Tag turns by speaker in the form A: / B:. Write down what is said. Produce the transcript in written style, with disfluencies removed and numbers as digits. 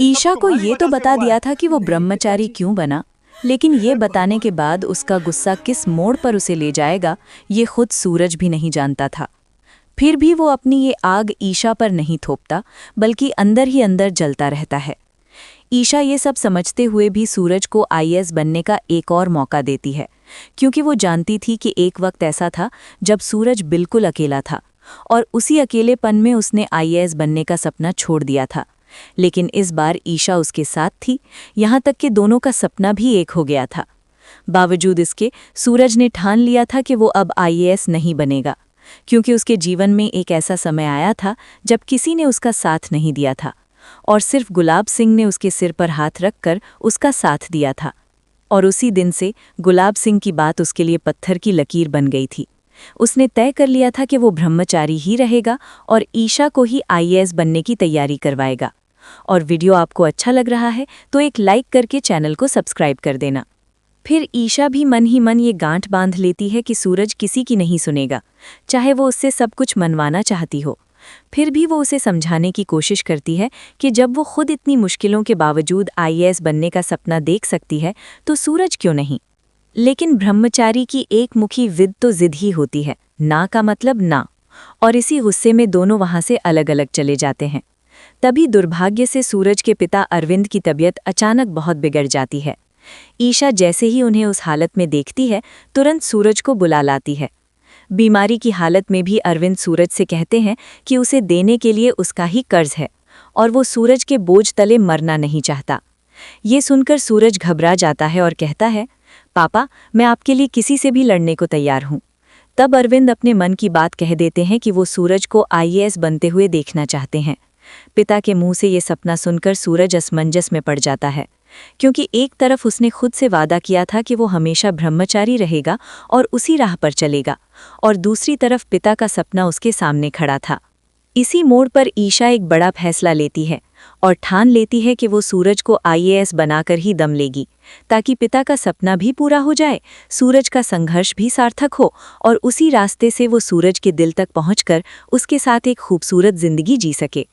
A: ईशा को ये तो बता दिया था कि वो ब्रह्मचारी क्यों बना, लेकिन ये बताने के बाद उसका गुस्सा किस मोड़ पर उसे ले जाएगा, ये खुद सूरज भी नहीं जानता था। फिर भी वो अपनी ये आग ईशा पर नहीं थोपता, बल्कि अंदर ही अंदर जलता रहता है। ईशा ये सब समझते हुए भी सूरज को आईएएस बनने का एक और मौका देती है, क्योंकि वो जानती थी कि एक वक्त ऐसा था जब सूरज बिल्कुल अकेला था, और उसी अकेलेपन में उसने आईएएस बनने का सपना छोड़ दिया था। लेकिन इस बार ईशा उसके साथ थी, यहाँ तक कि दोनों का सपना भी एक हो गया था। बावजूद इसके सूरज ने ठान लिया था कि वो अब आईएएस नहीं बनेगा, क्योंकि उसके जीवन में एक ऐसा समय आया था जब किसी ने उसका साथ नहीं दिया था, और सिर्फ गुलाब सिंह ने उसके सिर पर हाथ रखकर उसका साथ दिया था। और उसी दिन से गुलाब सिंह की बात उसके लिए पत्थर की लकीर बन गई थी। उसने तय कर लिया था कि वो ब्रह्मचारी ही रहेगा और ईशा को ही आईएएस बनने की तैयारी करवाएगा। और वीडियो आपको अच्छा लग रहा है तो एक लाइक करके चैनल को सब्सक्राइब कर देना। फिर ईशा भी मन ही मन ये गांठ बांध लेती है कि सूरज किसी की नहीं सुनेगा, चाहे वो उससे सब कुछ मनवाना चाहती हो। फिर भी वो उसे समझाने की कोशिश करती है कि जब वो खुद इतनी मुश्किलों के बावजूद आईएएस बनने का सपना देख सकती है तो सूरज क्यों नहीं। लेकिन ब्रह्मचारी की एक मुखी जिद तो जिद ही होती है, ना का मतलब ना। और इसी गुस्से में दोनों वहां से अलग अलग चले जाते हैं। तभी दुर्भाग्य से सूरज के पिता अरविंद की तबीयत अचानक बहुत बिगड़ जाती है। ईशा जैसे ही उन्हें उस हालत में देखती है, तुरंत सूरज को बुला लाती है। बीमारी की हालत में भी अरविंद सूरज से कहते हैं कि उसे देने के लिए उसका ही कर्ज है, और वो सूरज के बोझ तले मरना नहीं चाहता। ये सुनकर सूरज घबरा जाता है और कहता है, पापा, मैं आपके लिए किसी से भी लड़ने को तैयार हूँ। तब अरविंद अपने मन की बात कह देते हैं कि वो सूरज को आईएएस बनते हुए देखना चाहते हैं। पिता के मुंह से ये सपना सुनकर सूरज असमंजस में पड़ जाता है, क्योंकि एक तरफ उसने खुद से वादा किया था कि वो हमेशा ब्रह्मचारी रहेगा और उसी राह पर चलेगा, और दूसरी तरफ पिता का सपना उसके सामने खड़ा था। इसी मोड़ पर ईशा एक बड़ा फैसला लेती है और ठान लेती है कि वो सूरज को आईएएस बनाकर ही दम लेगी, ताकि पिता का सपना भी पूरा हो जाए, सूरज का संघर्ष भी सार्थक हो, और उसी रास्ते से वो सूरज के दिल तक पहुंचकर उसके साथ एक खूबसूरत जिंदगी जी सके।